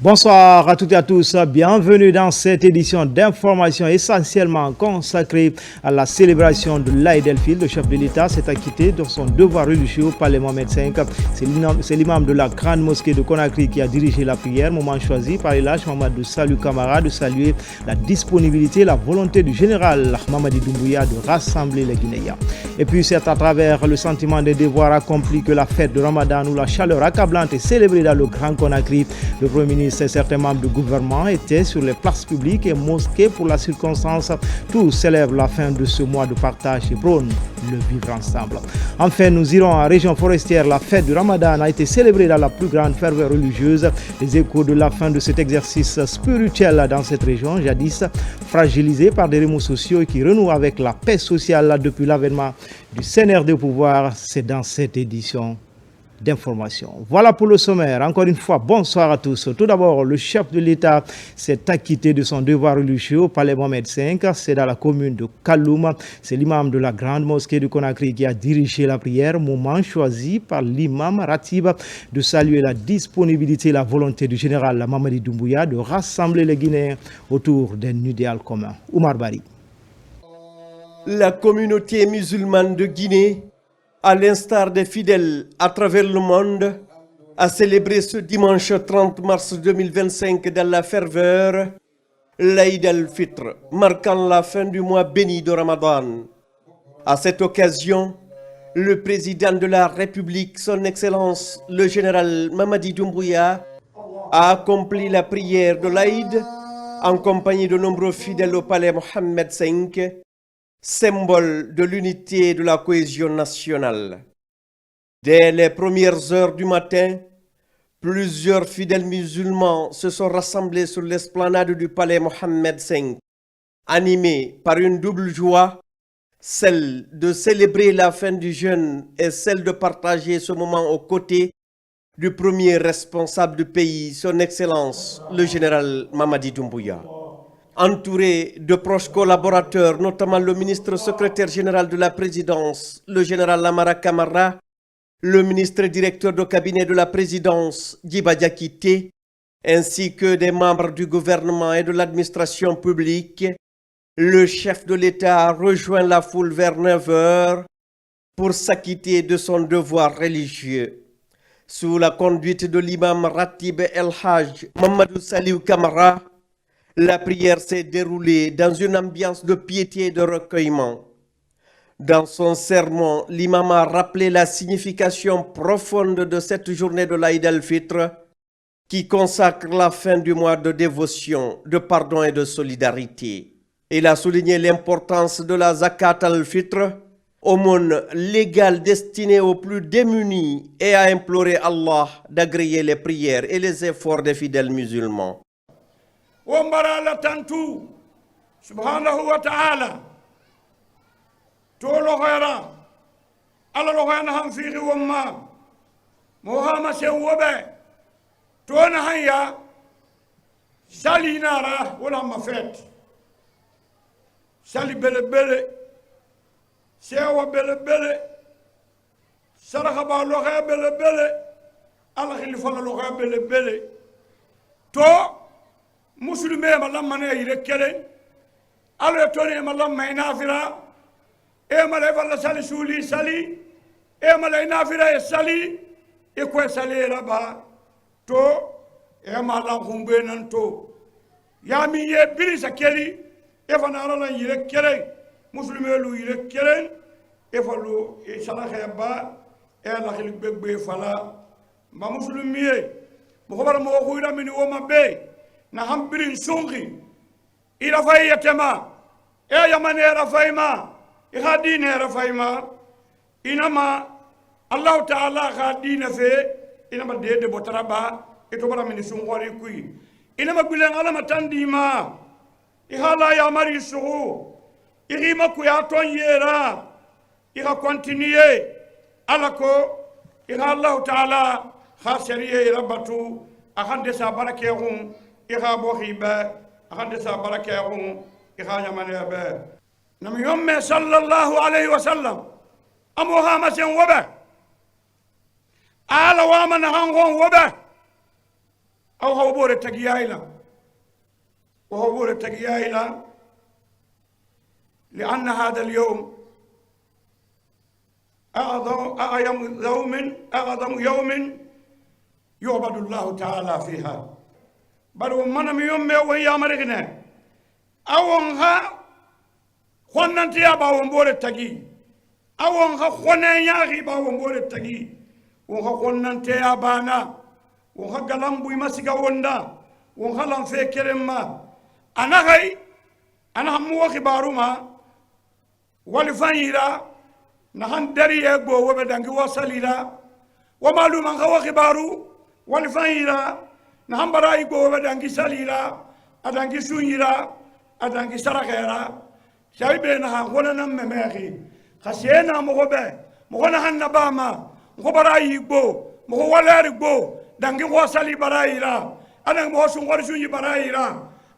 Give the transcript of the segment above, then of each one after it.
Bonsoir à toutes et à tous, bienvenue dans cette édition d'information essentiellement consacrée à la célébration de l'Aïd el-Fitr. Le chef de l'État s'est acquitté de son devoir religieux au palais Mohamed V. C'est l'imam de la grande mosquée de Conakry qui a dirigé la prière, moment choisi par Elhadj Mamadou Saliou Camara de saluer la disponibilité et la volonté du général Mamadi Doumbouya de rassembler les Guinéens. Et puis c'est à travers le sentiment des devoirs accomplis que la fête de Ramadan où la chaleur accablante est célébrée dans le Grand Conakry. Le Premier ministre et certains membres du gouvernement étaient sur les places publiques et mosquées pour la circonstance. Tous célèbrent la fin de ce mois de partage et prônent le vivre ensemble. Enfin, nous irons en région forestière. La fête du Ramadan a été célébrée dans la plus grande ferveur religieuse. Les échos de la fin de cet exercice spirituel dans cette région, jadis fragilisée par des remous sociaux et qui renoue avec la paix sociale depuis l'avènement du CNRD au pouvoir, c'est dans cette édition d'information. Voilà pour le sommaire. Encore une fois, bonsoir à tous. Tout d'abord, le chef de l'État s'est acquitté de son devoir religieux au palais Mohamed V. C'est dans la commune de Kaloum. C'est l'imam de la grande mosquée de Conakry qui a dirigé la prière, moment choisi par l'imam Ratib de saluer la disponibilité et la volonté du général Mamadi Doumbouya de rassembler les Guinéens autour d'un idéal commun. Oumar Bari. La communauté musulmane de Guinée, à l'instar des fidèles à travers le monde, a célébré ce dimanche 30 mars 2025 dans la ferveur l'Aïd el-Fitr, marquant la fin du mois béni de Ramadan. À cette occasion, le président de la République, son Excellence le général Mamadi Doumbouya, a accompli la prière de l'Aïd en compagnie de nombreux fidèles au palais Mohamed V, symbole de l'unité et de la cohésion nationale. Dès les premières heures du matin, plusieurs fidèles musulmans se sont rassemblés sur l'esplanade du palais Mohamed V, animés par une double joie, celle de célébrer la fin du jeûne et celle de partager ce moment aux côtés du premier responsable du pays, son Excellence, le général Mamadi Doumbouya. Entouré de proches collaborateurs, notamment le ministre secrétaire général de la présidence, le général Lamara Camara, le ministre directeur de cabinet de la présidence, Djiba Diakité, ainsi que des membres du gouvernement et de l'administration publique, le chef de l'État a rejoint la foule vers 9 heures pour s'acquitter de son devoir religieux. Sous la conduite de l'imam Ratib Elhadj Mamadou Saliou Camara, la prière s'est déroulée dans une ambiance de piété et de recueillement. Dans son sermon, l'imam a rappelé la signification profonde de cette journée de l'Aïd el-Fitr qui consacre la fin du mois de dévotion, de pardon et de solidarité. Il a souligné l'importance de la Zakat al-Fitr, aumône légale destinée aux plus démunis, et a imploré Allah d'agréer les prières et les efforts des fidèles musulmans. Wombara la tantu subhanahu wa ta'ala to lo khayra ala lo khayna ham fi wamma mohama sen wobe to na hanya salinara wala ma fet sali bele bele sewa bele bele saraha ba lo khaya bele bele ala khilifa lo khaya bele bele to musulmé ma lamane yire kelen alo toni ma lamma nafira e ma le falla sali suli sali e ma le nafira e sali e ko sali raba to e ma lam khumbe nan to ya mi ye birisa keli e fa na la yire kelen musulmé lu yire kelen e fa lu e sala khaba e la khil bebe fala ma musulmé mo ko bar mo khuyra min o ma be na hambirin sungi ila fayatema e yamane rafaima e hadine rafaima inama Allah Ta'ala hadine fe inama de botaraba e to bara min sungori kui inama bilen ala matandima e hala ya mari suhu irima ku ya ton yera ira continuer alako e Allah Ta'ala khasiriye rabatu akhande sa barakehum ira bohiba akhande sa barakahum ira yamane nam yomme sallallahu alayhi wa sallam amuha masen wobe ala wa man hangon wobe أو هو تجيايلا وهو تجيايلا لأن هذا اليوم أعظم يوم يعبد الله تعالى فيها بل ومن يوم وهي مرغنا أوانها خوننتي يا باوم بور تجي أوانها خونن يا غي باوم بور تجي وها خوننتي يا بانا وها غلام بوي مسيغا وندا وها لام فكرما أنا هم وخبارما ولفانيرا نحن دري يقبو وبدانك وصليرا ومعلوما خوا خبارو ولفانيرا نحن برا يقبو وبدانك سليرا أدانك سونيرا أدانك سرخيرا شايبينها وننا مميخي خسينا مغونا هنباما مغبرا يقبو مغوالار يقبو دانك وصلي برايرا أدانك موسون ورسوني برايرا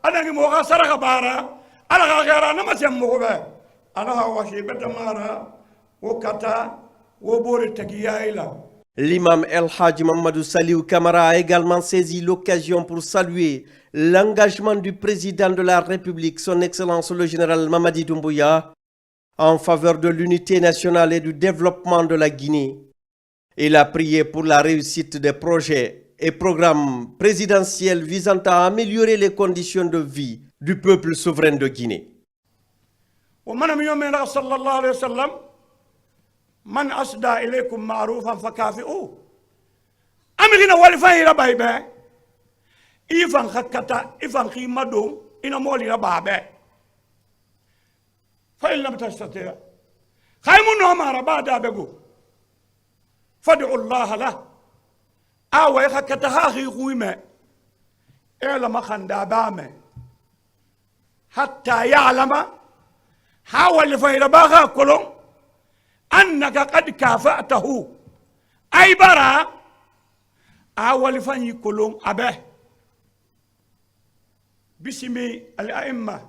أدانك موغا سرخ بارا أدانك غيرا نمسيم مغبا L'imam El Hadj Mamadou Saliou Kamara a également saisi l'occasion pour saluer l'engagement du président de la République, son Excellence le général Mamadi Doumbouya, en faveur de l'unité nationale et du développement de la Guinée. Il a prié pour la réussite des projets et programmes présidentiels visant à améliorer les conditions de vie du peuple souverain de Guinée. ومن يوم صلى الله عليه وسلم من أسدى إليكم معروفا فكافئوه أمرنا والفاي ربايبه إيفان خكتا إيفان خيمدوم إنا مولي ربابه فإن لم تستطيع خيمون ما ربادا بقو فادعوا الله له أو خكتا هاخي خويمه إلا ما خندابامه حتى يعلم حاول فيرباها كلهم أنك قد كافأته أي برا حاول فني كلهم أبه باسم الأئمة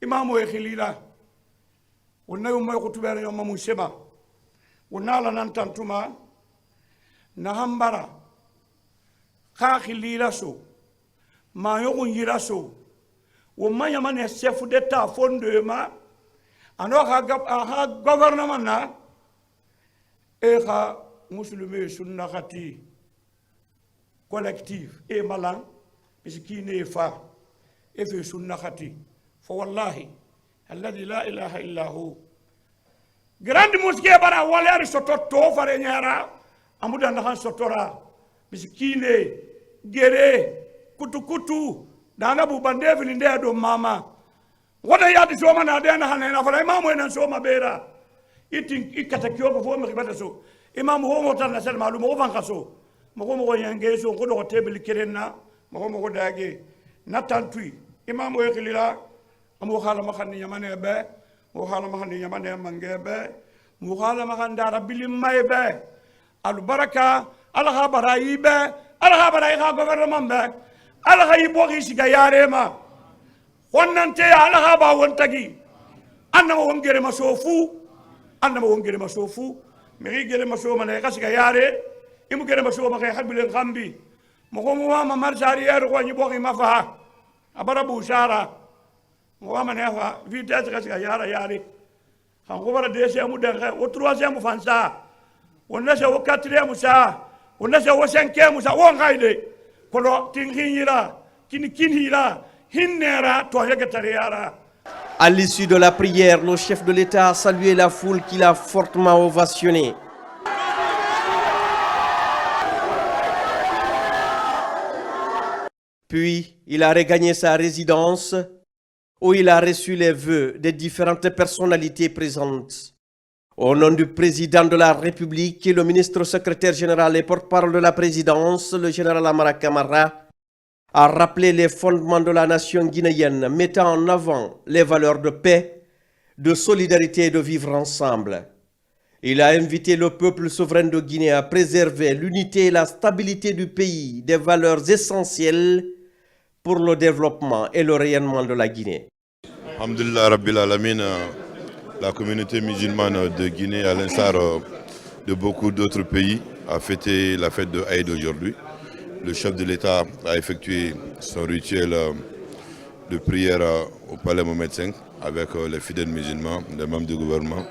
إمام ويخليلا ونيوم يخطبين يوم موسما ونالا ننتنتما نهم برا خاخليلا سو ما يغن يرسو وما يمن السيف دتا فوندما أنا ها gouvernement na ha musulmé sunna khati collectif e malan miskine fa e fi sunna khati fa wallahi alladhi la ilaha illa hu grande mosquée bara waler soto fare nyara amuda na han sotora miskine gere kutu dana bu bandevi nde do mama wada yadi soma na dena hanena fala imamu ena soma bera itin ikata kyogo fo me bata so imamu ho mo tan sel malumo o van kaso mo yange so ko do tebel kirenna mo dage natantui imamu e khilila amu khala ma khanni yamane be mo khala ma khanni yamane mange be mo khala ma khan dara bilim may be al baraka al khabarayi be al khabarai kha gouvernement be al khaybo gisiga yarema wannan te ala ha ba wontagi annama wongere masofu mi gere masoma ne kasiga yare imu gere masoma kay habilen khambi mo ko mo ma marsari yar ko ni bogi mafa abara bu shara mo ma ne fa vitesse kasiga yare kan ko bara deuxième den o troisième fansa wonna se o quatrième sa wonna se o cinquième sa won gaide ko lo tinghira kinhira. À l'issue de la prière, le chef de l'État a salué la foule qui l'a fortement ovationné. Puis, il a regagné sa résidence où il a reçu les vœux des différentes personnalités présentes. Au nom du président de la République et le ministre secrétaire général et porte-parole de la présidence, le général Amara Kamara, a rappelé les fondements de la nation guinéenne, mettant en avant les valeurs de paix, de solidarité et de vivre ensemble. Il a invité le peuple souverain de Guinée à préserver l'unité et la stabilité du pays, des valeurs essentielles pour le développement et le rayonnement de la Guinée. Alhamdulillah Rabbil Alamin, la communauté musulmane de Guinée, à l'instar de beaucoup d'autres pays, a fêté la fête de Aïd aujourd'hui. le chef de l'État a effectué son rituel de prière au palais Mohamed V avec les fidèles musulmans, les membres du gouvernement,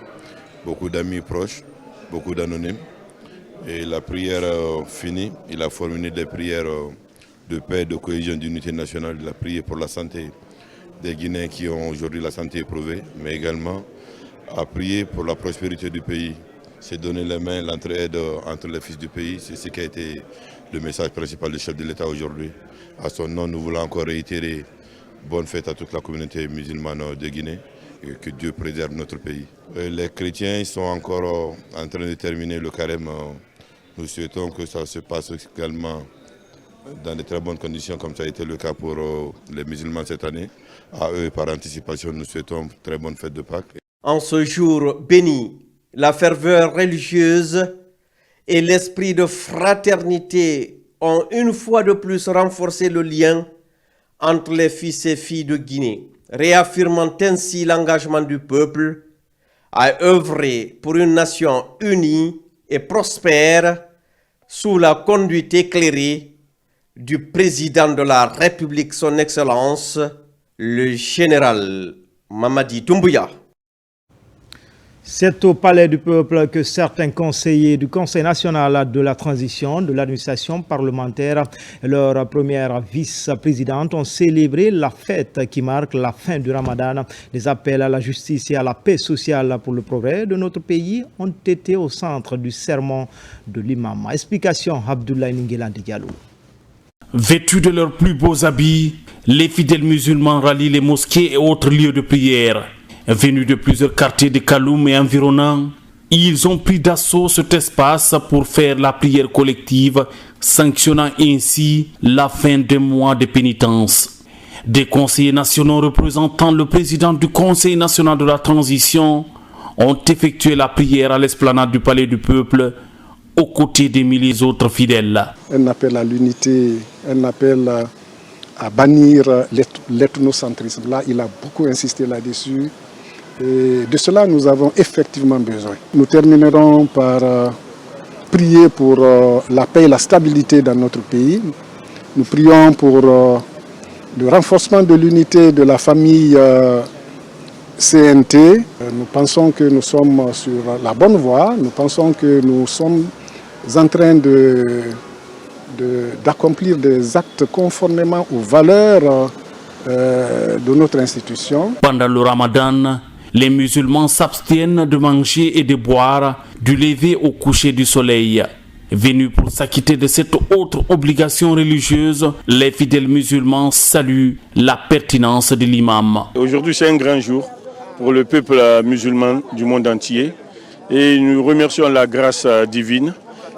beaucoup d'amis proches, beaucoup d'anonymes. Et la prière finie, il a formulé des prières de paix, de cohésion, d'unité nationale. Il a prié pour la santé des Guinéens qui ont aujourd'hui la santé éprouvée, mais également a prié pour la prospérité du pays. C'est donner les mains, l'entraide entre les fils du pays. C'est ce qui a été le message principal du chef de l'État aujourd'hui. À son nom, nous voulons encore réitérer bonne fête à toute la communauté musulmane de Guinée et que Dieu préserve notre pays. Les chrétiens sont encore en train de terminer le carême. Nous souhaitons que ça se passe également dans de très bonnes conditions, comme ça a été le cas pour les musulmans cette année. À eux, par anticipation, nous souhaitons une très bonne fête de Pâques. En ce jour béni, la ferveur religieuse et l'esprit de fraternité ont une fois de plus renforcé le lien entre les fils et filles de Guinée, réaffirmant ainsi l'engagement du peuple à œuvrer pour une nation unie et prospère sous la conduite éclairée du président de la République, son Excellence, le général Mamadi Doumbouya. C'est au Palais du Peuple que certains conseillers du Conseil national de la transition de l'administration parlementaire et leur première vice-présidente ont célébré la fête qui marque la fin du Ramadan. Les appels à la justice et à la paix sociale pour le progrès de notre pays ont été au centre du sermon de l'imam. Explication Abdoulaye Ningelandi Diallo. Vêtus de leurs plus beaux habits, les fidèles musulmans rallient les mosquées et autres lieux de prière. Venus de plusieurs quartiers de Kaloum et environnants, ils ont pris d'assaut cet espace pour faire la prière collective, sanctionnant ainsi la fin des mois de pénitence. Des conseillers nationaux représentant le président du Conseil national de la transition ont effectué la prière à l'esplanade du Palais du Peuple, aux côtés des milliers d'autres fidèles. Un appel à l'unité, un appel à bannir l'ethnocentrisme. Là, il a beaucoup insisté là-dessus. Et de cela, nous avons effectivement besoin. Nous terminerons par prier pour la paix et la stabilité dans notre pays. Nous prions pour le renforcement de l'unité de la famille CNT. Nous pensons que nous sommes sur la bonne voie. Nous pensons que nous sommes en train d'accomplir des actes conformément aux valeurs de notre institution. Pendant le Ramadan, les musulmans s'abstiennent de manger et de boire du lever au coucher du soleil. Venus pour s'acquitter de cette autre obligation religieuse, les fidèles musulmans saluent la pertinence de l'imam. Aujourd'hui, c'est un grand jour pour le peuple musulman du monde entier et nous remercions la grâce divine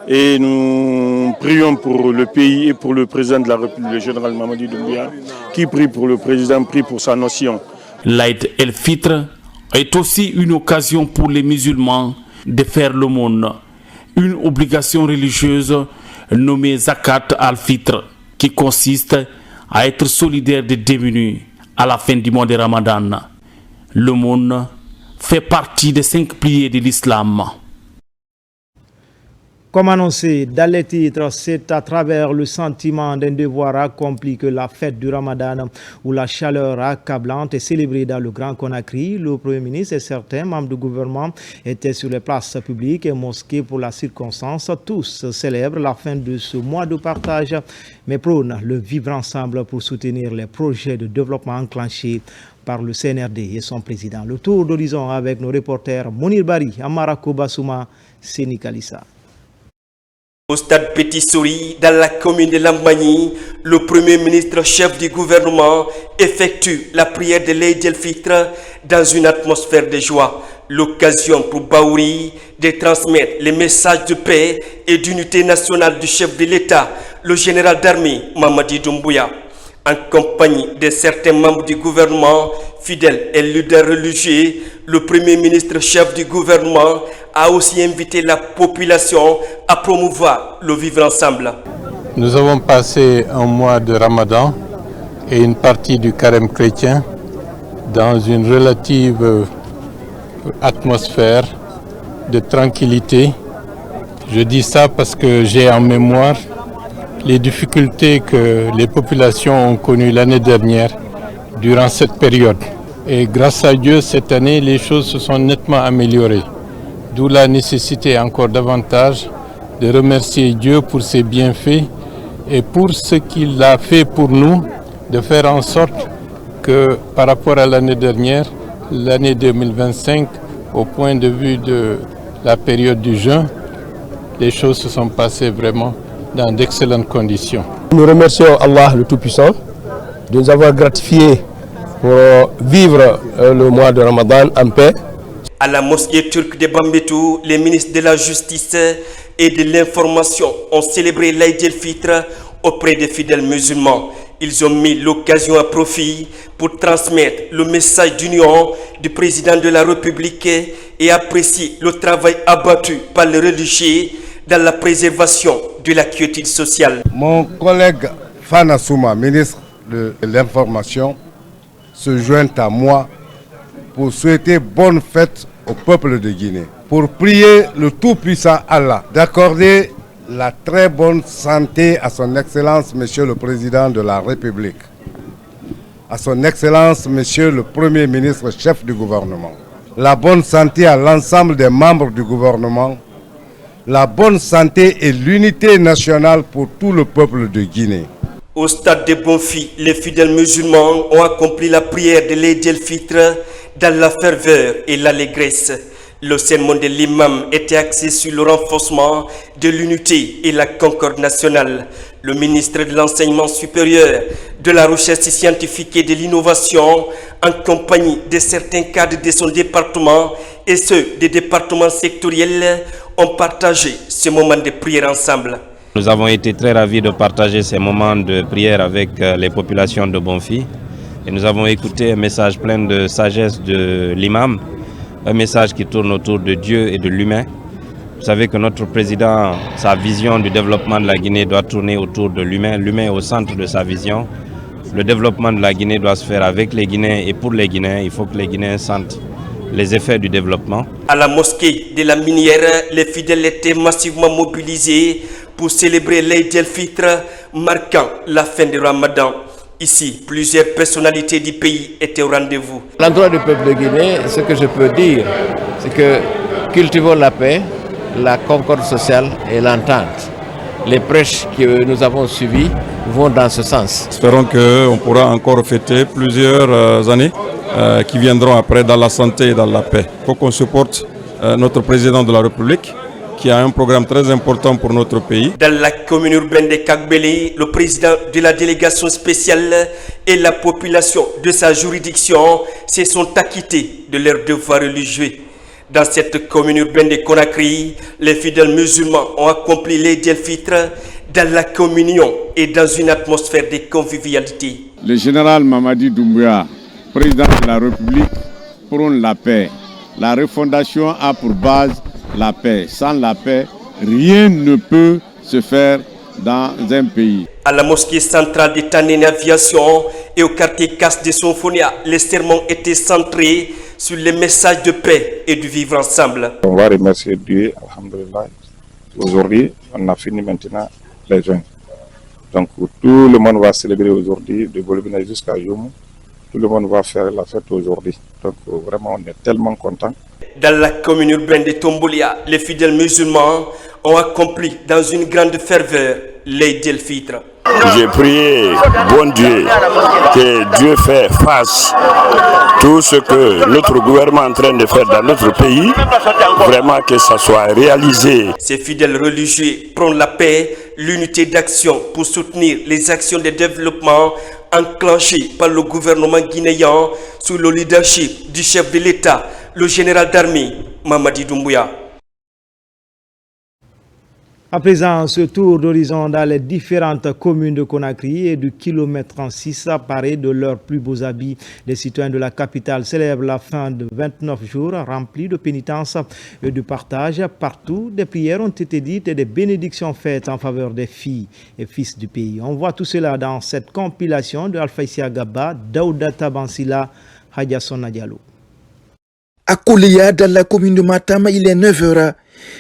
et nous prions pour le pays et pour le président de la République, le général Mamadi Doumbouya, qui prie pour le président, prie pour sa nation. L'Aïd el-Fitr est aussi une occasion pour les musulmans de faire l'aumône, une obligation religieuse nommée Zakat al-Fitr, qui consiste à être solidaire des démunis à la fin du mois de Ramadan. L'aumône fait partie des 5 piliers de l'islam. Comme annoncé dans les titres, c'est à travers le sentiment d'un devoir accompli que la fête du Ramadan, où la chaleur accablante est célébrée dans le Grand Conakry. Le Premier ministre et certains membres du gouvernement étaient sur les places publiques et mosquées pour la circonstance. Tous célèbrent la fin de ce mois de partage, mais prônent le vivre ensemble pour soutenir les projets de développement enclenchés par le CNRD et son président. Le tour d'horizon avec nos reporters Mounir Bari, Amarako Bassouma, Séni Kalissa. Au stade Petit Souris, dans la commune de Lambagny, le Premier ministre chef du gouvernement effectue la prière de l'Eid el-Fitr dans une atmosphère de joie. L'occasion pour Baouri de transmettre les messages de paix et d'unité nationale du chef de l'État, le général d'armée Mamadi Doumbouya. En compagnie de certains membres du gouvernement, fidèles et leaders religieux, le Premier ministre chef du gouvernement a aussi invité la population à promouvoir le vivre ensemble. Nous avons passé un mois de Ramadan et une partie du carême chrétien dans une relative atmosphère de tranquillité. Je dis ça parce que j'ai en mémoire les difficultés que les populations ont connues l'année dernière durant cette période. Et grâce à Dieu, cette année, les choses se sont nettement améliorées. D'où la nécessité encore davantage de remercier Dieu pour ses bienfaits et pour ce qu'il a fait pour nous, de faire en sorte que par rapport à l'année dernière, l'année 2025, au point de vue de la période du jeûne, les choses se sont passées vraiment dans d'excellentes conditions. Nous remercions Allah le Tout-Puissant de nous avoir gratifiés pour vivre le mois de Ramadan en paix. À la mosquée turque de Bambetou, les ministres de la Justice et de l'Information ont célébré l'Aïd el-Fitr auprès des fidèles musulmans. Ils ont mis l'occasion à profit pour transmettre le message d'union du président de la République et apprécier le travail abattu par les religieux dans la préservation de la quiétude sociale. Mon collègue Fana Souma, ministre de l'Information, se joint à moi pour souhaiter bonne fête au peuple de Guinée, pour prier le Tout-Puissant Allah d'accorder la très bonne santé à son Excellence Monsieur le Président de la République, à son Excellence Monsieur le Premier ministre chef du gouvernement, la bonne santé à l'ensemble des membres du gouvernement, la bonne santé et l'unité nationale pour tout le peuple de Guinée. Au stade de Bonfi, les fidèles musulmans ont accompli la prière de l'Aïd el-Fitr dans la ferveur et l'allégresse. Le sermon de l'imam était axé sur le renforcement de l'unité et la concorde nationale. Le ministre de l'Enseignement supérieur, de la Recherche scientifique et de l'Innovation, en compagnie de certains cadres de son département et ceux des départements sectoriels, ont partagé ce moment de prière ensemble. Nous avons été très ravis de partager ces moments de prière avec les populations de Bonfi. Et nous avons écouté un message plein de sagesse de l'imam, un message qui tourne autour de Dieu et de l'humain. Vous savez que notre président, sa vision du développement de la Guinée doit tourner autour de l'humain. L'humain est au centre de sa vision. Le développement de la Guinée doit se faire avec les Guinéens et pour les Guinéens. Il faut que les Guinéens sentent les effets du développement. À la mosquée de la Minière, les fidèles étaient massivement mobilisés pour célébrer l'Aïd el-Fitr, marquant la fin du Ramadan. Ici, plusieurs personnalités du pays étaient au rendez-vous. À l'endroit du peuple de Guinée, ce que je peux dire, c'est que cultivons la paix, la concorde sociale et l'entente. Les prêches que nous avons suivis vont dans ce sens. Espérons qu'on pourra encore fêter plusieurs années qui viendront après dans la santé et dans la paix. Il faut qu'on supporte notre président de la République qui a un programme très important pour notre pays. Dans la commune urbaine de Kagbeli, le président de la délégation spéciale et la population de sa juridiction se sont acquittés de leurs devoirs religieux. Dans cette commune urbaine de Conakry, les fidèles musulmans ont accompli l'Aïd el-Fitr dans la communion et dans une atmosphère de convivialité. Le général Mamadi Doumbouya, président de la République, prône la paix. La refondation a pour base la paix. Sans la paix, rien ne peut se faire dans un pays. À la mosquée centrale de Tané Aviation et au quartier Casse de Sonfonia, les sermons étaient centrés sur les messages de paix et de vivre ensemble. On va remercier Dieu, alhamdoulilah. Aujourd'hui, on a fini maintenant les jeûnes. Donc tout le monde va célébrer aujourd'hui, de Bolivie jusqu'à Youmou. Tout le monde va faire la fête aujourd'hui. Donc vraiment, on est tellement contents. Dans la commune urbaine de Tombolia, les fidèles musulmans ont accompli dans une grande ferveur l'Aïd el-Fitr. J'ai prié, bon Dieu, que Dieu fasse tout ce que notre gouvernement est en train de faire dans notre pays, vraiment que ça soit réalisé. Ces fidèles religieux prônent la paix, l'unité d'action pour soutenir les actions de développement enclenchées par le gouvernement guinéen sous le leadership du chef de l'État, le général d'armée Mamadi Doumbouya. À présent, ce tour d'horizon dans les différentes communes de Conakry et du kilomètre 36 apparaît de leurs plus beaux habits. Les citoyens de la capitale célèbrent la fin de 29 jours remplis de pénitence et de partage. Partout, des prières ont été dites et des bénédictions faites en faveur des filles et fils du pays. On voit tout cela dans cette compilation de Alpha Issa Gaba, Daouda Tabansila, Hadjasson Diallo. À Koléa, dans la commune de Matam, il est 9h.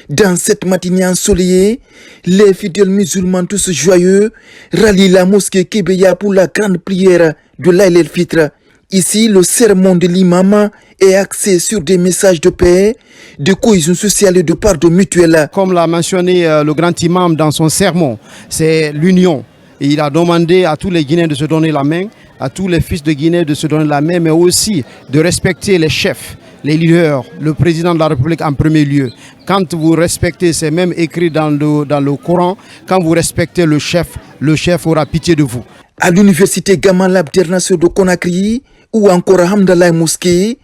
Dans cette matinée ensoleillée, les fidèles musulmans tous joyeux rallient la mosquée Kébeya pour la grande prière de l'Aïd el-Fitr. Ici, le sermon de l'imam est axé sur des messages de paix, de cohésion sociale et de pardon mutuel. Comme l'a mentionné le grand imam dans son sermon, c'est l'union. Et il a demandé à tous les Guinéens de se donner la main, à tous les fils de Guinée de se donner la main, mais aussi de respecter les chefs, les leaders, le président de la République en premier lieu. Quand vous respectez, c'est même écrit dans le Coran, quand vous respectez le chef aura pitié de vous. À l'université Gamal Abdel Nasser de Conakry ou encore à Hamdallah Mosquée,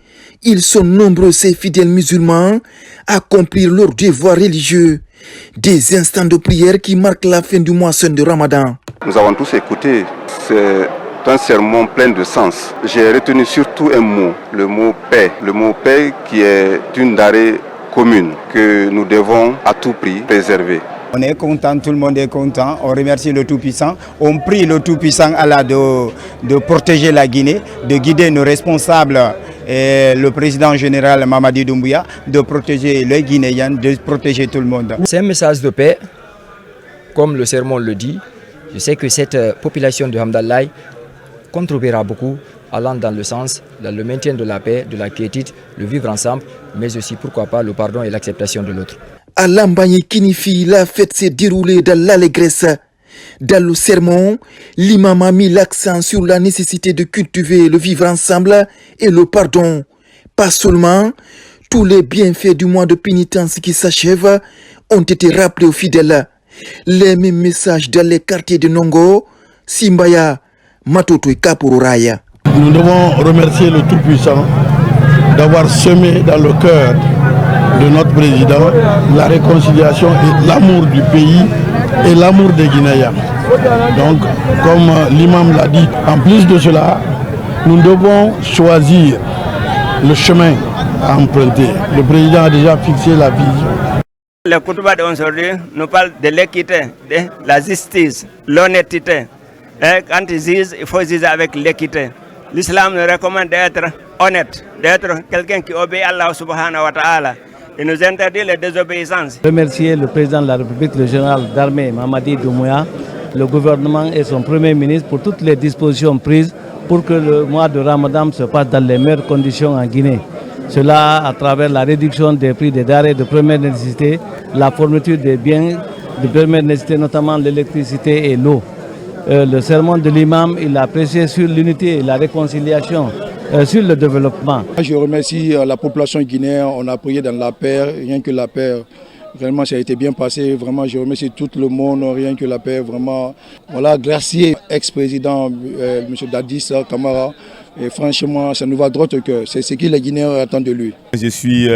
ils sont nombreux ces fidèles musulmans à accomplir leurs devoirs religieux. Des instants de prière qui marquent la fin du mois saint de Ramadan. Nous avons tous écouté, c'est un sermon plein de sens. J'ai retenu surtout un mot, le mot paix. Le mot paix qui est une denrée commune que nous devons à tout prix préserver. On est content, tout le monde est content, on remercie le Tout-Puissant, on prie le Tout-Puissant Allah de protéger la Guinée, de guider nos responsables et le président général Mamadi Doumbouya, de protéger les Guinéens, de protéger tout le monde. C'est un message de paix, comme le sermon le dit. Je sais que cette population de Hamdallah contribuera beaucoup allant dans le sens, dans le maintien de la paix, de la quiétude, le vivre ensemble, mais aussi pourquoi pas le pardon et l'acceptation de l'autre. À Lambagne Kinifi, la fête s'est déroulée dans l'allégresse. Dans le sermon, l'imam a mis l'accent sur la nécessité de cultiver le vivre ensemble et le pardon. Pas seulement, tous les bienfaits du mois de pénitence qui s'achève ont été rappelés aux fidèles. Les mêmes messages dans les quartiers de Nongo, Simbaya, Matoto et Kapururaya. Nous devons remercier le Tout-Puissant d'avoir semé dans le cœur de notre président la réconciliation et l'amour du pays et l'amour des Guinéens. Donc, comme l'imam l'a dit, en plus de cela, nous devons choisir le chemin à emprunter. Le président a déjà fixé la vision. Le Koutouba d'aujourd'hui nous parle de l'équité, de la justice, l'honnêteté. Quand ils disent, il faut dire avec l'équité. L'islam nous recommande d'être honnête, d'être quelqu'un qui obéit à Allah subhanahu wa ta'ala. Il nous interdit les désobéissances. Remercier le président de la République, le général d'armée Mamadi Doumbouya, le gouvernement et son premier ministre pour toutes les dispositions prises pour que le mois de Ramadan se passe dans les meilleures conditions en Guinée. Cela à travers la réduction des prix des denrées de première nécessité, la fourniture des biens de première nécessité, notamment l'électricité et l'eau. Le sermon de l'imam, il a prêché sur l'unité et la réconciliation, sur le développement. Je remercie la population guinéenne, on a prié dans la paix, rien que la paix, vraiment ça a été bien passé, vraiment je remercie tout le monde, rien que la paix, vraiment. Voilà, gracier ex-président M. Dadis Camara, et franchement ça nous va droit au cœur, c'est ce que les Guinéens attendent de lui. Je suis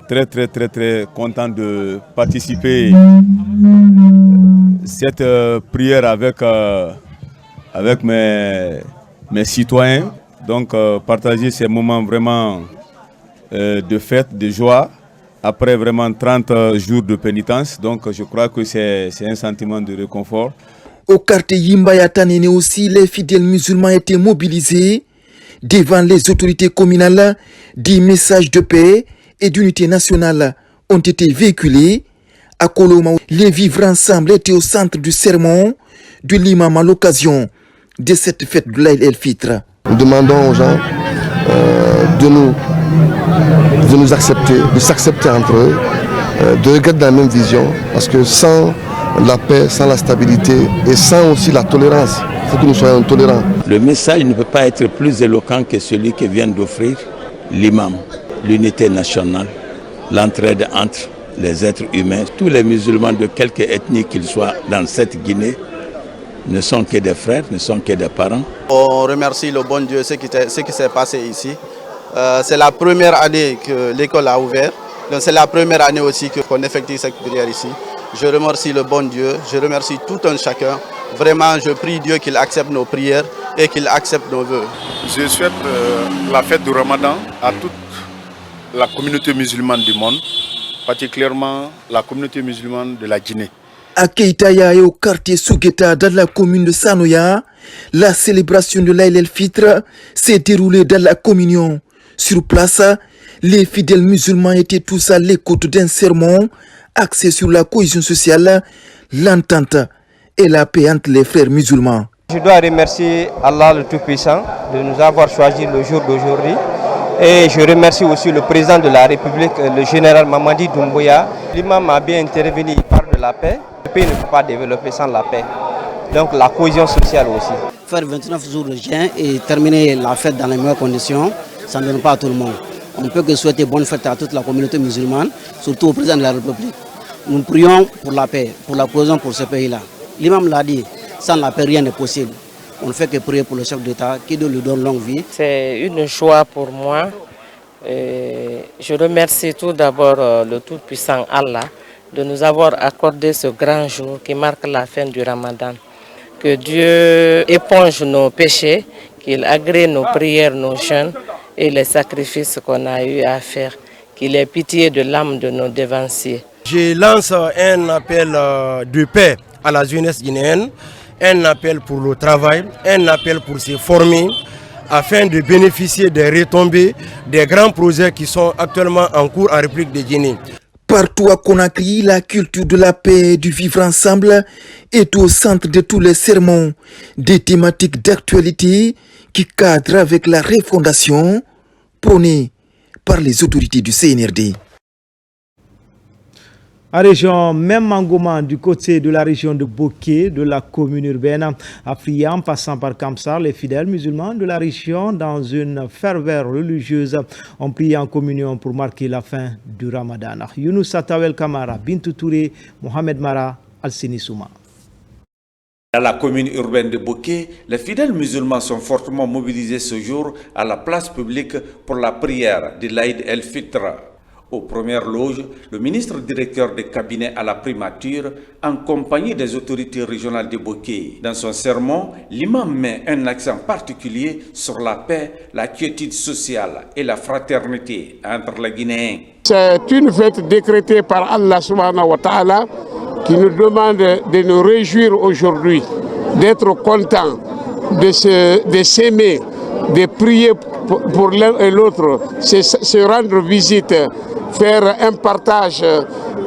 très content de participer cette prière avec mes citoyens, donc partager ces moments vraiment de fête, de joie, après vraiment 30 jours de pénitence, donc je crois que c'est un sentiment de réconfort. Au quartier Yimbaya Tanene aussi, les fidèles musulmans étaient mobilisés devant les autorités communales. Des messages de paix et d'unité nationale ont été véhiculés. À Koloma, les vivre ensemble étaient au centre du sermon de l'imam à l'occasion de cette fête de l'Aïd el-Fitr. Nous demandons aux gens de nous accepter, de s'accepter entre eux, de regarder la même vision, parce que sans la paix, sans la stabilité et sans aussi la tolérance, il faut que nous soyons tolérants. Le message ne peut pas être plus éloquent que celui que vient d'offrir l'imam, l'unité nationale, l'entraide entre les êtres humains. Tous les musulmans de quelque ethnie qu'ils soient dans cette Guinée ne sont que des frères, ne sont que des parents. On remercie le bon Dieu, ce qui s'est passé ici. C'est la première année que l'école a ouvert. C'est la première année aussi qu'on effectue cette prière ici. Je remercie le bon Dieu, je remercie tout un chacun. Vraiment, je prie Dieu qu'il accepte nos prières et qu'il accepte nos vœux. Je souhaite la fête du Ramadan à toute la communauté musulmane du monde, particulièrement la communauté musulmane de la Guinée. À Keitaya et au quartier Sougeta dans la commune de Sanoya, la célébration de l'Aïd el-Fitr s'est déroulée dans la communion, Sur place, les fidèles musulmans étaient tous à l'écoute d'un sermon axé sur la cohésion sociale, l'entente et la paix entre les frères musulmans. Je dois remercier Allah le Tout-Puissant de nous avoir choisi le jour d'aujourd'hui. Et je remercie aussi le président de la République, le général Mamadi Doumbouya. L'imam a bien intervenu, il parle de la paix. Le pays ne peut pas développer sans la paix. Donc la cohésion sociale aussi. Faire 29 jours de jeûne et terminer la fête dans les meilleures conditions, ça ne donne pas à tout le monde. On ne peut que souhaiter bonne fête à toute la communauté musulmane, surtout au président de la République. Nous prions pour la paix, pour la cohésion pour ce pays-là. L'imam l'a dit, sans la paix, rien n'est possible. On ne fait que prier pour le chef d'État, qui Dieu lui donne longue vie. C'est une joie pour moi. Je remercie tout d'abord le Tout-Puissant Allah de nous avoir accordé ce grand jour qui marque la fin du Ramadan. Que Dieu éponge nos péchés, qu'il agrée nos prières, nos jeûnes et les sacrifices qu'on a eu à faire. Qu'il ait pitié de l'âme de nos dévanciers. Je lance un appel de paix à la jeunesse guinéenne, un appel pour le travail, un appel pour se former afin de bénéficier des retombées des grands projets qui sont actuellement en cours en République de Guinée. Partout à Conakry, la culture de la paix et du vivre ensemble est au centre de tous les sermons, des thématiques d'actualité qui cadrent avec la refondation prônée par les autorités du CNRD. En région, même Mangoma, du côté de la région de Boké, de la commune urbaine Afrian, passant par Kamsar, les fidèles musulmans de la région, dans une ferveur religieuse, ont prié en communion pour marquer la fin du Ramadan. Younous Atawel Kamara, Bintou Touré, Mohamed Mara, Al-Sini Souma. Dans la commune urbaine de Boké, les fidèles musulmans sont fortement mobilisés ce jour à la place publique pour la prière de l'Aïd el-Fitr. Aux premières loges, le ministre directeur de cabinet à la primature, en compagnie des autorités régionales de Boké. Dans son sermon, l'imam met un accent particulier sur la paix, la quiétude sociale et la fraternité entre les Guinéens. C'est une fête décrétée par Allah subhanahu wa ta'ala qui nous demande de nous réjouir aujourd'hui, d'être contents, de s'aimer, de prier pour l'un et l'autre, se rendre visite, faire un partage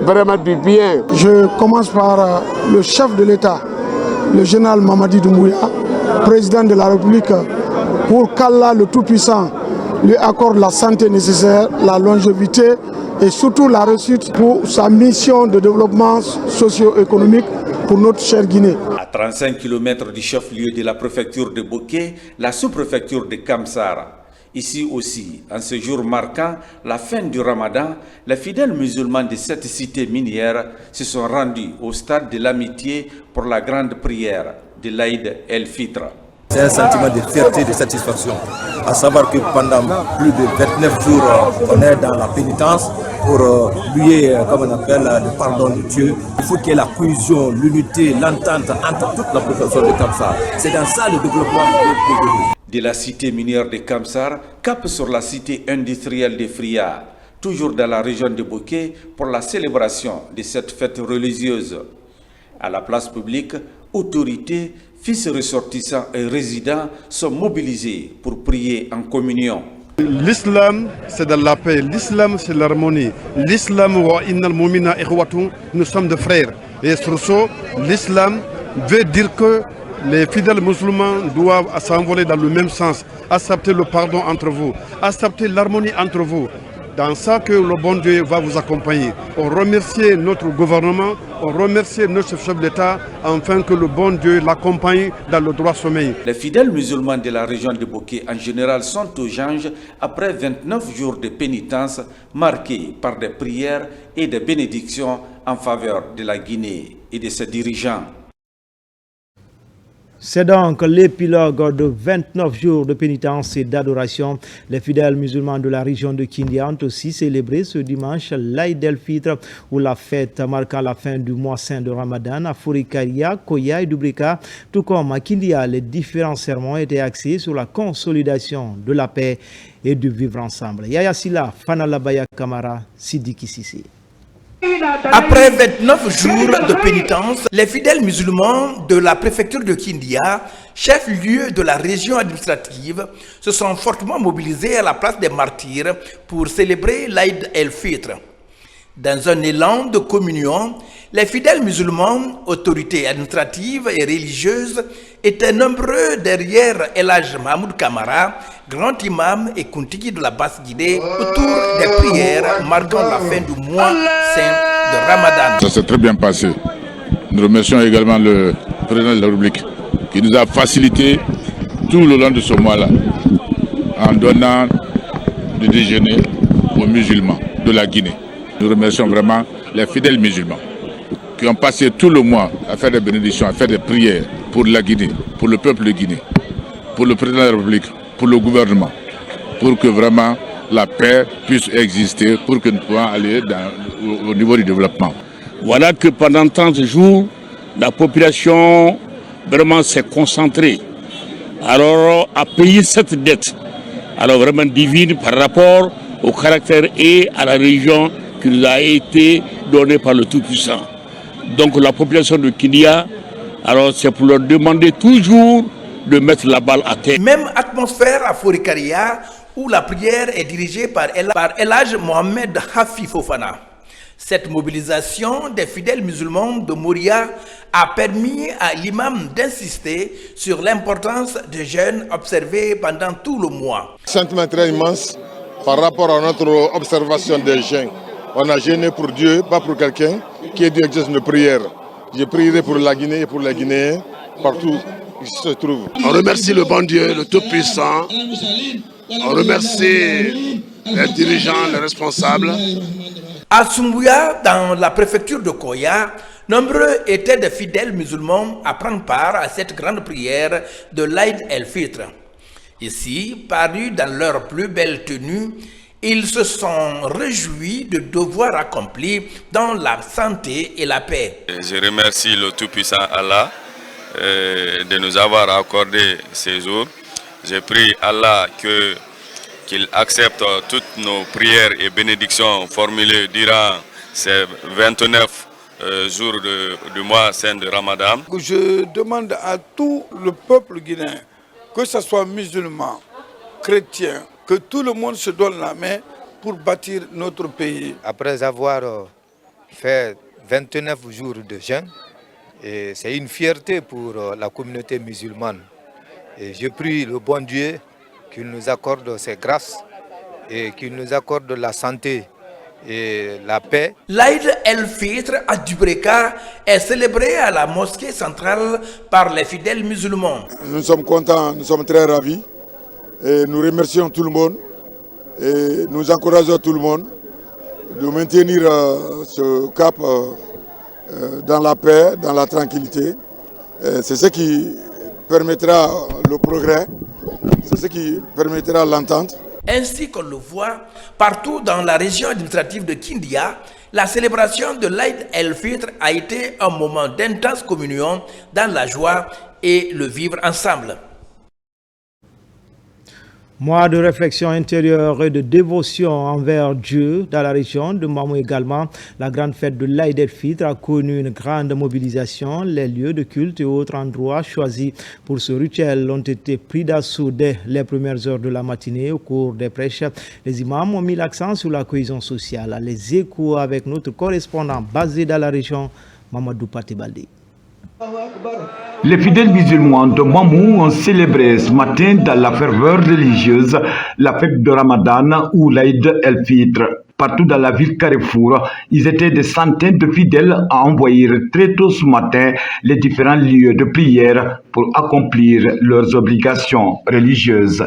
vraiment du bien. Je commence par le chef de l'État, le général Mamadi Doumbouya, président de la République, pour qu'Allah le Tout-Puissant lui accorde la santé nécessaire, la longévité et surtout la réussite pour sa mission de développement socio-économique pour notre chère Guinée. À 35 km du chef-lieu de la préfecture de Boké, la sous-préfecture de Kamsara. Ici aussi, en ce jour marquant la fin du Ramadan, les fidèles musulmans de cette cité minière se sont rendus au stade de l'amitié pour la grande prière de l'Aïd el-Fitr. C'est un sentiment de fierté et de satisfaction, à savoir que pendant plus de 29 jours, on est dans la pénitence pour louer, comme on appelle, le pardon de Dieu. Il faut qu'il y ait la cohésion, l'unité, l'entente entre toute la population de Kamsar. C'est dans ça le développement de la cité minière de Kamsar, cap sur la cité industrielle de Fria, toujours dans la région de Boké, pour la célébration de cette fête religieuse. À la place publique, autorités, fils ressortissants et résidents sont mobilisés pour prier en communion. L'islam, c'est de la paix. L'islam, c'est l'harmonie. L'islam, nous sommes des frères. Et sur ce, l'islam veut dire que les fidèles musulmans doivent s'envoler dans le même sens, accepter le pardon entre vous, accepter l'harmonie entre vous. Dans ça que le bon Dieu va vous accompagner. On remercie notre gouvernement, on remercie notre chef d'État, afin que le bon Dieu l'accompagne dans le droit sommeil. Les fidèles musulmans de la région de Boké en général sont aux anges après 29 jours de pénitence marqués par des prières et des bénédictions en faveur de la Guinée et de ses dirigeants. C'est donc l'épilogue de 29 jours de pénitence et d'adoration. Les fidèles musulmans de la région de Kindia ont aussi célébré ce dimanche l'Aïd el-Fitr, ou la fête marquant la fin du mois saint de Ramadan. À Fourikaria, Koya et Dubrika, tout comme à Kindia, les différents sermons étaient axés sur la consolidation de la paix et du vivre ensemble. Yaya Silla, Fanalabaya Kamara, Sidiki Sissi. Après 29 jours de pénitence, les fidèles musulmans de la préfecture de Kindia, chef-lieu de la région administrative, se sont fortement mobilisés à la place des martyrs pour célébrer l'Aïd el-Fitr. Dans un élan de communion, les fidèles musulmans, autorités administratives et religieuses, étaient nombreux derrière El Hadj Mahmoud Kamara, grand imam et kuntigi de la Basse-Guinée, autour des prières marquant la fin du mois saint de Ramadan. Ça s'est très bien passé. Nous remercions également le président de la République qui nous a facilité tout le long de ce mois-là en donnant le déjeuner aux musulmans de la Guinée. Nous remercions vraiment les fidèles musulmans qui ont passé tout le mois à faire des bénédictions, à faire des prières pour la Guinée, pour le peuple de Guinée, pour le président de la République, pour le gouvernement, pour que vraiment la paix puisse exister, pour que nous puissions aller au niveau du développement. Voilà que pendant 30 jours, la population vraiment s'est concentrée alors à payer cette dette, alors vraiment divine par rapport au caractère et à la religion qui nous a été donnée par le Tout-Puissant. Donc la population de Kindia, alors c'est pour leur demander toujours de mettre la balle à terre. Même atmosphère à Forikaria où la prière est dirigée par El Hadj Mohamed Hafi Fofana. Cette mobilisation des fidèles musulmans de Moria a permis à l'imam d'insister sur l'importance des jeûnes observés pendant tout le mois. Sentiment très immense par rapport à notre observation des jeûnes. On a jeûné pour Dieu, pas pour quelqu'un qui est Dieu exerce une prière. Je prierai pour la Guinée et pour les Guinéens partout où ils se trouvent. On remercie le bon Dieu, le Tout-Puissant. On remercie les dirigeants, les responsables. À Sumbuya, dans la préfecture de Koya, nombreux étaient des fidèles musulmans à prendre part à cette grande prière de l'Aïd el-Fitr. Ici, parus dans leur plus belle tenue, ils se sont réjouis de devoirs accomplis dans la santé et la paix. Je remercie le Tout-Puissant Allah de nous avoir accordé ces jours. Je prie Allah qu'il accepte toutes nos prières et bénédictions formulées durant ces 29 jours du mois saint de Ramadan. Je demande à tout le peuple guinéen, que ce soit musulman, chrétien, que tout le monde se donne la main pour bâtir notre pays. Après avoir fait 29 jours de jeûne, c'est une fierté pour la communauté musulmane. Et je prie le bon Dieu qu'il nous accorde ses grâces et qu'il nous accorde la santé et la paix. L'Aïd el-Fitr à Dubreka est célébré à la mosquée centrale par les fidèles musulmans. Nous sommes contents, nous sommes très ravis et nous remercions tout le monde et nous encourageons tout le monde de maintenir ce cap dans la paix, dans la tranquillité. C'est ce qui permettra le progrès, c'est ce qui permettra l'entente. Ainsi qu'on le voit, partout dans la région administrative de Kindia, la célébration de l'Aïd el-Fitr a été un moment d'intense communion dans la joie et le vivre ensemble. Mois de réflexion intérieure et de dévotion envers Dieu dans la région de Mamou également. La grande fête de l'Aïd el-Fitr a connu une grande mobilisation. Les lieux de culte et autres endroits choisis pour ce rituel ont été pris d'assaut dès les premières heures de la matinée. Au cours des prêches, les imams ont mis l'accent sur la cohésion sociale. Les échos avec notre correspondant basé dans la région, Mamadou Patibaldi. Les fidèles musulmans de Mamou ont célébré ce matin dans la ferveur religieuse la fête de Ramadan ou l'Aïd el-Fitr. Partout dans la ville Carrefour, ils étaient des centaines de fidèles à envoyer très tôt ce matin les différents lieux de prière pour accomplir leurs obligations religieuses.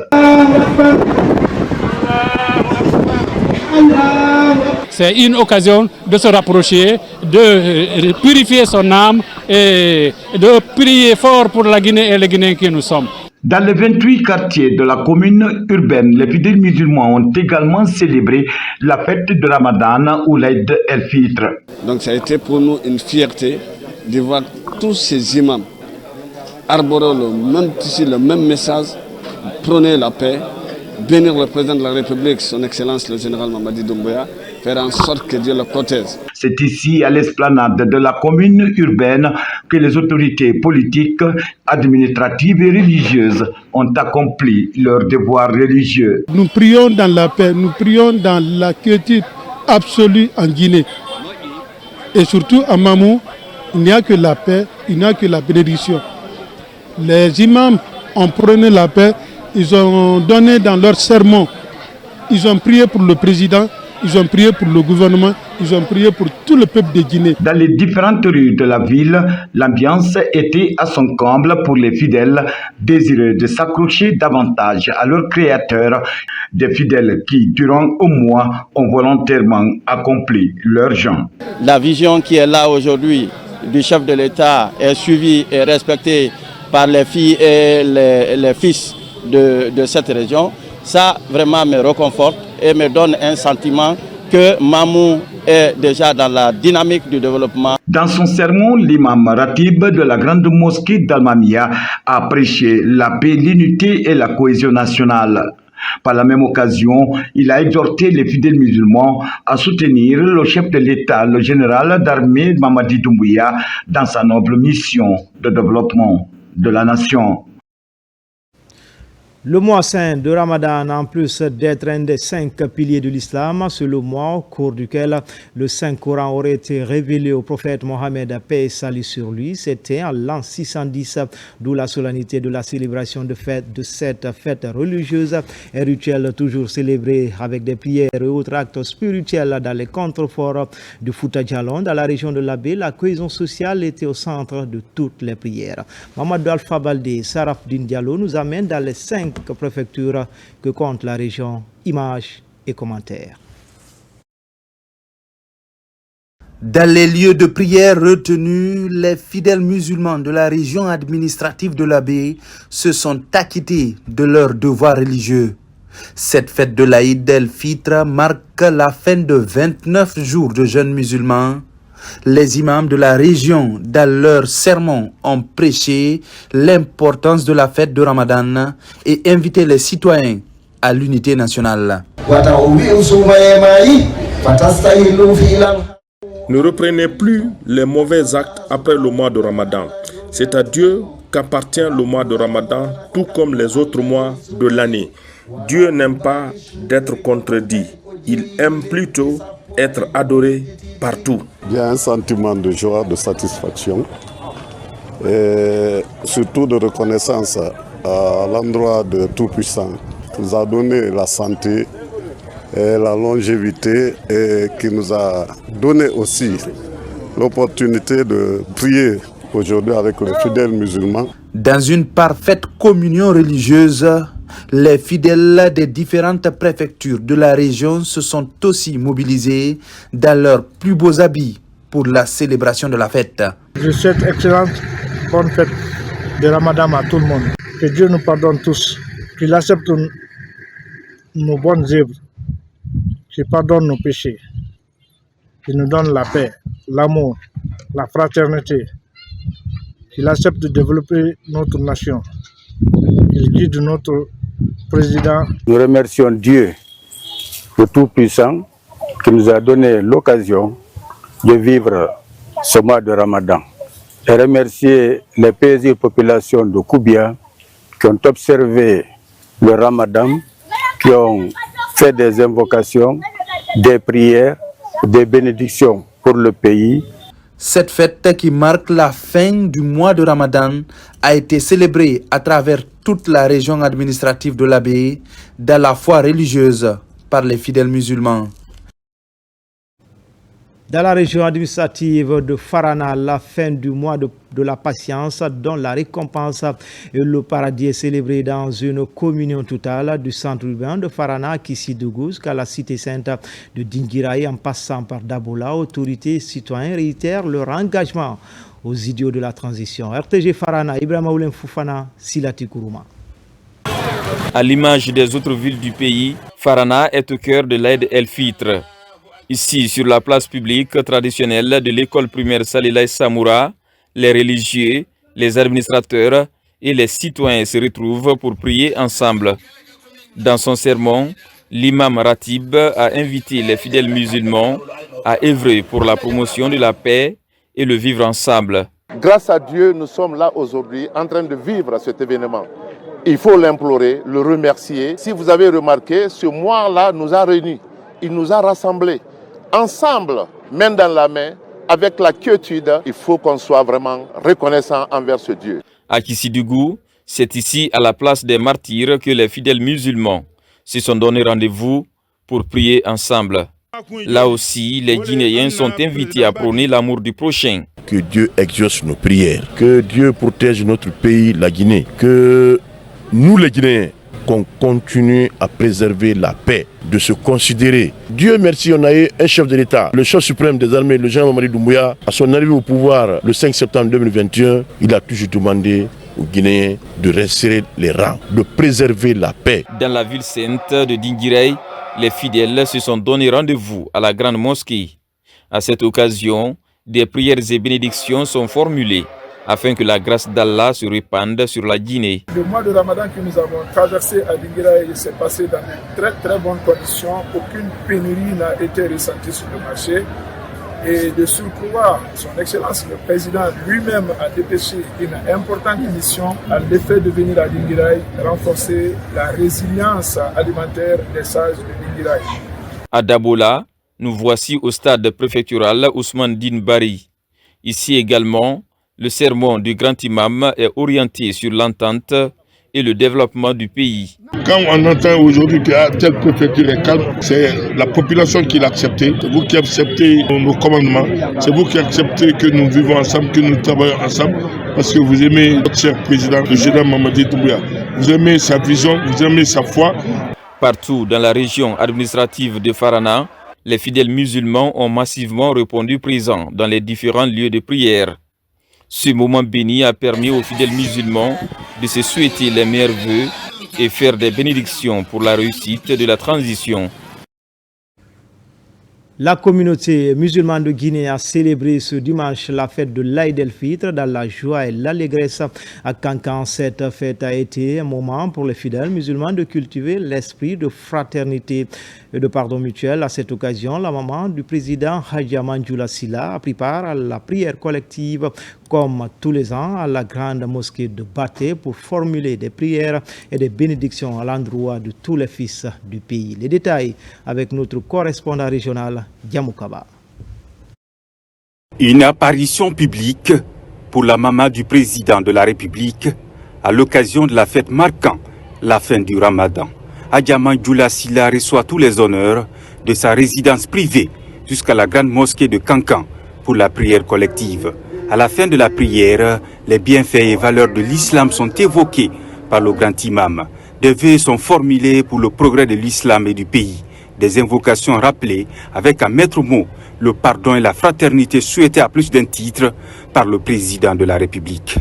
C'est une occasion de se rapprocher, de purifier son âme et de prier fort pour la Guinée et les Guinéens que nous sommes. Dans les 28 quartiers de la commune urbaine, les fidèles musulmans ont également célébré la fête de Ramadan ou l'Aïd el-Fitr. Donc ça a été pour nous une fierté de voir tous ces imams arborer le même tissu, le même message, prôner la paix, bénir le président de la République, son Excellence le général Mamadi Doumbouya, faire en sorte que Dieu le protège. C'est ici, à l'esplanade de la commune urbaine, que les autorités politiques, administratives et religieuses ont accompli leur devoir religieux. Nous prions dans la paix, nous prions dans la quiétude absolue en Guinée. Et surtout à Mamou, il n'y a que la paix, il n'y a que la bénédiction. Les imams ont prôné la paix, ils ont donné dans leur sermon, ils ont prié pour le président, ils ont prié pour le gouvernement, ils ont prié pour tout le peuple de Guinée. Dans les différentes rues de la ville, l'ambiance était à son comble pour les fidèles désireux de s'accrocher davantage à leur créateur, des fidèles qui, durant un mois, ont volontairement accompli leur jeûne. La vision qui est là aujourd'hui du chef de l'État est suivie et respectée par les filles et les fils de cette région. Ça vraiment me réconforte et me donne un sentiment que Mamou est déjà dans la dynamique du développement. Dans son sermon, l'imam Ratib de la grande mosquée d'Almamia a prêché la paix, l'unité et la cohésion nationale. Par la même occasion, il a exhorté les fidèles musulmans à soutenir le chef de l'État, le général d'armée Mamadi Doumbouya, dans sa noble mission de développement de la nation. Le mois saint de Ramadan, en plus d'être un des 5 piliers de l'islam, c'est le mois au cours duquel le Saint-Coran aurait été révélé au prophète Mohammed, paix et salut sur lui. C'était en l'an 610, d'où la solennité de la célébration de cette fête religieuse et rituelle toujours célébrée avec des prières et autres actes spirituels dans les contreforts du Fouta Djallon. Dans la région de l'Abbé, la cohésion sociale était au centre de toutes les prières. Mamadou Alpha Baldé, Saraf Din Diallo nous amène dans les 5 préfectures que compte la région. Images et commentaires. Dans les lieux de prière retenus, les fidèles musulmans de la région administrative de l'Abbé se sont acquittés de leurs devoirs religieux. Cette fête de l'Aïd el-Fitr marque la fin de 29 jours de jeûne musulman. Les imams de la région, dans leurs sermons, ont prêché l'importance de la fête de Ramadan et invité les citoyens à l'unité nationale. Ne reprenez plus les mauvais actes après le mois de Ramadan. C'est à Dieu qu'appartient le mois de Ramadan, tout comme les autres mois de l'année. Dieu n'aime pas d'être contredit. Il aime plutôt être adoré partout. Il y a un sentiment de joie, de satisfaction et surtout de reconnaissance à l'endroit de Tout-Puissant qui nous a donné la santé et la longévité et qui nous a donné aussi l'opportunité de prier aujourd'hui avec les fidèles musulmans. Dans une parfaite communion religieuse, les fidèles des différentes préfectures de la région se sont aussi mobilisés dans leurs plus beaux habits pour la célébration de la fête. Je souhaite excellente bonne fête de Ramadan à tout le monde. Que Dieu nous pardonne tous, qu'il accepte nos bonnes œuvres, qu'il pardonne nos péchés, qu'il nous donne la paix, l'amour, la fraternité, qu'il accepte de développer notre nation, qu'il guide notre président. Nous remercions Dieu, le Tout-Puissant, qui nous a donné l'occasion de vivre ce mois de Ramadan. Et remercier les paisibles populations de Koubia qui ont observé le Ramadan, qui ont fait des invocations, des prières, des bénédictions pour le pays. Cette fête qui marque la fin du mois de Ramadan a été célébrée à travers toute la région administrative de l'Abbé dans la foi religieuse par les fidèles musulmans. Dans la région administrative de Farana, la fin du mois de la patience, dont la récompense et le paradis est célébré dans une communion totale du centre urbain de Farana, Kissidougou, jusqu'à la cité sainte de Dingiraï, en passant par Dabola. Autorités et citoyens réitèrent leur engagement aux idiots de la transition. RTG Farana, Ibrahima Oulem Foufana, Silati Kourouma. À l'image des autres villes du pays, Farana est au cœur de l'Aïd el-Fitr. Ici, sur la place publique traditionnelle de l'école primaire Salilay Samoura, les religieux, les administrateurs et les citoyens se retrouvent pour prier ensemble. Dans son sermon, L'imam Ratib a invité les fidèles musulmans à œuvrer pour la promotion de la paix et le vivre ensemble. Grâce à Dieu, nous sommes là aujourd'hui en train de vivre cet événement. Il faut l'implorer, le remercier. Si vous avez remarqué, ce mois-là nous a réunis. Il nous a rassemblés. Ensemble, main dans la main, avec la quiétude, il faut qu'on soit vraiment reconnaissant envers ce Dieu. À Kissidougou, c'est ici, à la place des martyrs, que les fidèles musulmans se sont donné rendez-vous pour prier ensemble. Là aussi, les Guinéens sont invités à prôner l'amour du prochain. Que Dieu exauce nos prières, que Dieu protège notre pays, la Guinée, que nous les Guinéens, qu'on continue à préserver la paix, de se considérer. Dieu merci, on a eu un chef de l'État, le chef suprême des armées, le général Mamadi Doumbouya. À son arrivée au pouvoir le 5 septembre 2021, il a toujours demandé aux Guinéens de resserrer les rangs, de préserver la paix. Dans la ville sainte de Dinguiraye, les fidèles se sont donné rendez-vous à la grande mosquée. À cette occasion, des prières et bénédictions sont formulées afin que la grâce d'Allah se répande sur la Guinée. Le mois de Ramadan que nous avons traversé à Dinguiraye s'est passé dans de très bonnes conditions. Aucune pénurie n'a été ressentie sur le marché. Et de surcroît, son Excellence le Président lui-même a dépêché une importante mission à l'effet de venir à Dinguiraye renforcer la résilience alimentaire des sages de Dinguiraye. À Dabola, nous voici au stade préfectoral Ousmane Din Bari. Ici également, le sermon du grand imam est orienté sur l'entente et le développement du pays. Quand on entend aujourd'hui que telle préfecture est calme, c'est la population qui l'a accepté. C'est vous qui acceptez nos commandements. C'est vous qui acceptez que nous vivons ensemble, que nous travaillons ensemble. Parce que vous aimez notre cher président, le général Mamadi Doumbouya. Vous aimez sa vision, vous aimez sa foi. Partout dans la région administrative de Farana, les fidèles musulmans ont massivement répondu présents dans les différents lieux de prière. Ce moment béni a permis aux fidèles musulmans de se souhaiter les meilleurs vœux et faire des bénédictions pour la réussite de la transition. La communauté musulmane de Guinée a célébré ce dimanche la fête de l'Aïd el-Fitr dans la joie et l'allégresse. À Kankan, cette fête a été un moment pour les fidèles musulmans de cultiver l'esprit de fraternité et de pardon mutuel. À cette occasion, la maman du président Hadja Manjoula Silla a pris part à la prière collective comme tous les ans à la grande mosquée de Baté pour formuler des prières et des bénédictions à l'endroit de tous les fils du pays. Les détails avec notre correspondant régional, Diamoukaba. Une apparition publique pour la maman du président de la République à l'occasion de la fête marquant la fin du Ramadan. Hadja Manjoula Silla reçoit tous les honneurs de sa résidence privée jusqu'à la grande mosquée de Kankan pour la prière collective. À la fin de la prière, les bienfaits et valeurs de l'islam sont évoqués par le grand imam. Des vœux sont formulés pour le progrès de l'islam et du pays. Des invocations rappelées avec un maître mot, le pardon et la fraternité souhaités à plus d'un titre par le président de la République.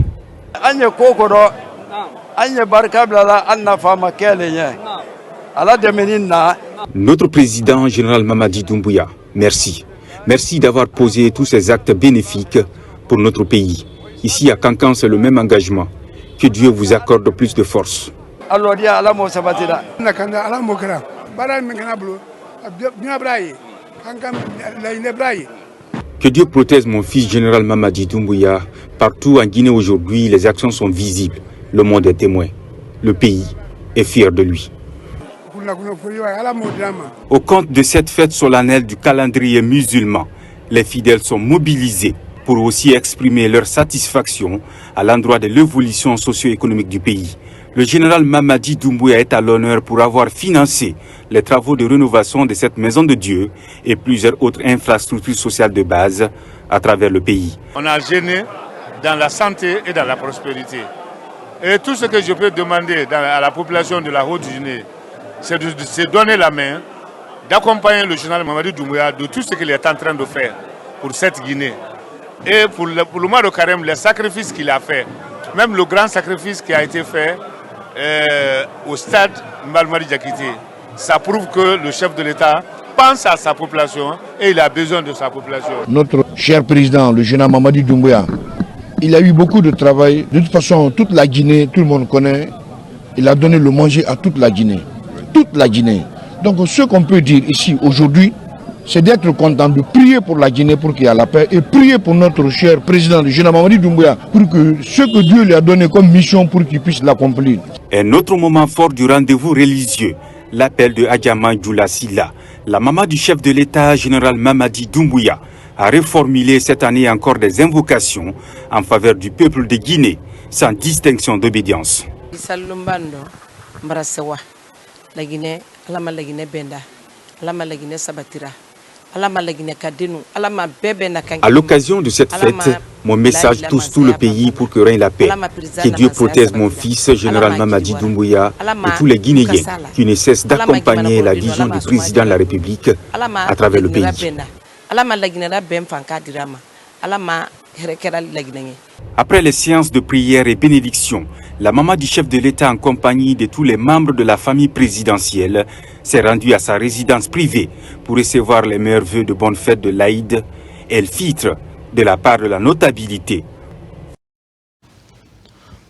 Notre président, général Mamadi Doumbouya, merci. Merci d'avoir posé tous ces actes bénéfiques pour notre pays. Ici à Kankan, c'est le même engagement. Que Dieu vous accorde plus de force. Que Dieu protège mon fils général Mamadi Doumbouya. Partout en Guinée aujourd'hui, les actions sont visibles. Le monde est témoin. Le pays est fier de lui. Au compte de cette fête solennelle du calendrier musulman, les fidèles sont mobilisés pour aussi exprimer leur satisfaction à l'endroit de l'évolution socio-économique du pays. Le général Mamadi Doumbouya est à l'honneur pour avoir financé les travaux de rénovation de cette maison de Dieu et plusieurs autres infrastructures sociales de base à travers le pays. On a gêné dans la santé et dans la prospérité. Et tout ce que je peux demander à la population de la Haute-Guinée, c'est de se donner la main, d'accompagner le général Mamadi Doumbouya de tout ce qu'il est en train de faire pour cette Guinée. Et pour le mois de Carême, les sacrifices qu'il a fait, même le grand sacrifice qui a été fait au stade Mbalmari Diakité, ça prouve que le chef de l'État pense à sa population et il a besoin de sa population. Notre cher président, le général Mamadi Doumbouya, il a eu beaucoup de travail. De toute façon, toute la Guinée, tout le monde connaît, il a donné le manger à toute la Guinée. Toute la Guinée. Donc ce qu'on peut dire ici aujourd'hui, c'est d'être content, de prier pour la Guinée pour qu'il y ait la paix et prier pour notre cher président, le général Mamadi Doumbouya, pour que ce que Dieu lui a donné comme mission, pour qu'il puisse l'accomplir. Un autre moment fort du rendez-vous religieux, l'appel de Adjaman Djoula, la maman du chef de l'État, général Mamadi Doumbouya, a reformulé cette année encore des invocations en faveur du peuple de Guinée, sans distinction d'obédience. À l'occasion de cette fête, mon message touche tout le pays pour que règne la paix. Que Dieu protège mon fils, général Mamadi Doumbouya, et tous les Guinéens qui ne cessent d'accompagner la vision du président de la République à travers le pays. Après les séances de prière et bénédiction, la maman du chef de l'État en compagnie de tous les membres de la famille présidentielle s'est rendue à sa résidence privée pour recevoir les meilleurs vœux de bonne fête de l'Aïd el-Fitr de la part de la notabilité.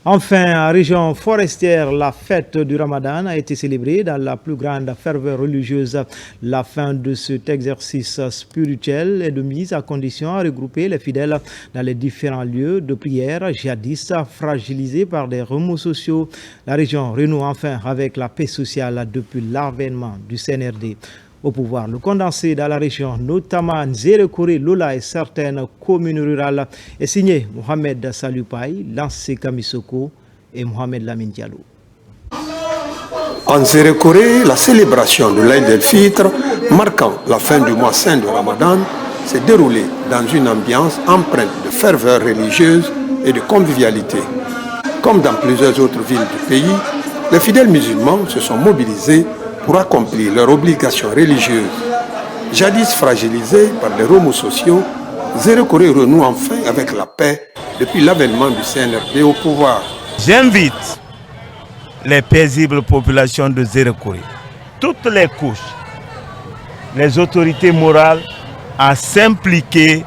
Enfin, en région forestière, la fête du Ramadan a été célébrée dans la plus grande ferveur religieuse. La fin de cet exercice spirituel est de mise à condition à regrouper les fidèles dans les différents lieux de prière, jadis fragilisés par des remous sociaux. La région renoue enfin avec la paix sociale depuis l'avènement du CNRD au pouvoir. Le condensé dans la région, notamment Nzérekore, Lola et certaines communes rurales, est signé Mohamed Salupaï, Lancé Kamisoko et Mohamed Lamine Diallo. En Nzérekore, la célébration de l'Aïd el-Fitr, marquant la fin du mois saint de Ramadan, s'est déroulée dans une ambiance empreinte de ferveur religieuse et de convivialité. Comme dans plusieurs autres villes du pays, les fidèles musulmans se sont mobilisés pour accomplir leurs obligations religieuses. Jadis fragilisés par les remous sociaux, Nzérekore renoue enfin avec la paix depuis l'avènement du CNRD au pouvoir. J'invite les paisibles populations de Nzérekore, toutes les couches, les autorités morales à s'impliquer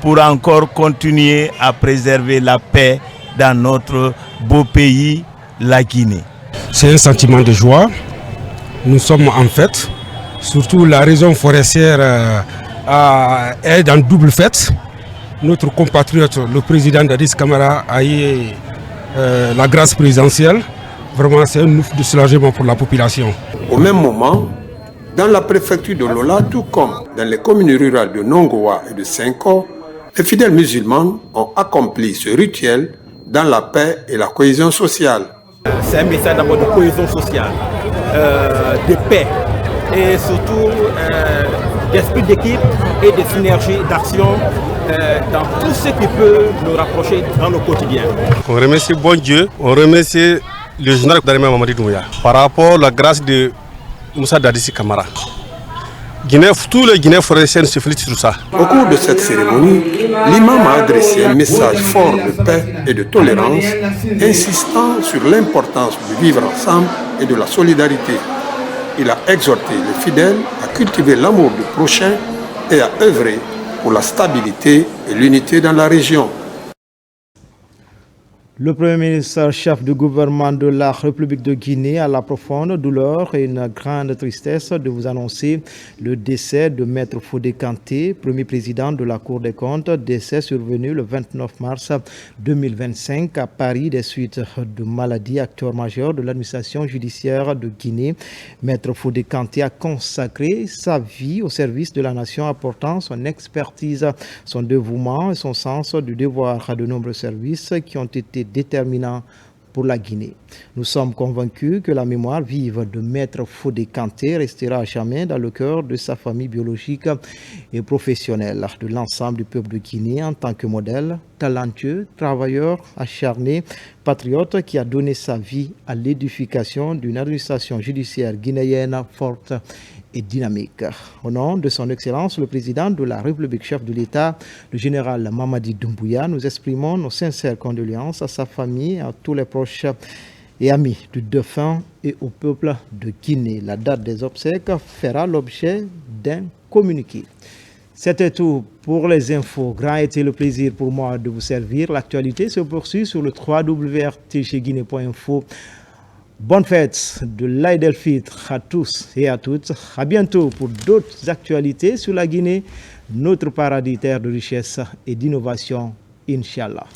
pour encore continuer à préserver la paix dans notre beau pays, la Guinée. C'est un sentiment de joie. Nous sommes en fête, surtout la région forestière est en double fête. Notre compatriote, le président Dadis Camara, a eu la grâce présidentielle. Vraiment, c'est un ouf de soulagement pour la population. Au même moment, dans la préfecture de Lola, tout comme dans les communes rurales de Nongoa et de Senko, les fidèles musulmans ont accompli ce rituel dans la paix et la cohésion sociale. C'est un message d'abord de cohésion sociale, de paix et surtout d'esprit d'équipe et de synergie d'action dans tout ce qui peut nous rapprocher dans le quotidien. On remercie bon Dieu, on remercie le général Mamadi Doumbouya par rapport à la grâce de Moussa Dadis Camara. Tous les Guinéens forestiers se félicitent sur ça. Au cours de cette cérémonie, l'imam a adressé un message fort de paix et de tolérance, insistant sur l'importance de vivre ensemble et de la solidarité. Il a exhorté les fidèles à cultiver l'amour du prochain et à œuvrer pour la stabilité et l'unité dans la région. Le Premier ministre, chef du gouvernement de la République de Guinée, a la profonde douleur et une grande tristesse de vous annoncer le décès de Maître Fodé Kanté, premier président de la Cour des comptes, décès survenu le 29 mars 2025 à Paris des suites de maladie. Acteur majeur de l'administration judiciaire de Guinée, Maître Fodé Kanté a consacré sa vie au service de la nation, apportant son expertise, son dévouement et son sens du devoir à de nombreux services qui ont été déterminant pour la Guinée. Nous sommes convaincus que la mémoire vive de Maître Fodé Kanté restera à jamais dans le cœur de sa famille biologique et professionnelle, de l'ensemble du peuple de Guinée en tant que modèle, talentueux, travailleur, acharné, patriote qui a donné sa vie à l'édification d'une administration judiciaire guinéenne forte et dynamique. Au nom de son Excellence, le président de la République, chef de l'État, le général Mamadi Doumbouya, nous exprimons nos sincères condoléances à sa famille, à tous les proches et amis du défunt et au peuple de Guinée. La date des obsèques fera l'objet d'un communiqué. C'était tout pour les infos. Grand était le plaisir pour moi de vous servir. L'actualité se poursuit sur le www.rtgguinée.info. Bonne fête de l'Aïd el-Fitr à tous et à toutes. À bientôt pour d'autres actualités sur la Guinée, notre paradis terre de richesse et d'innovation, Inch'Allah.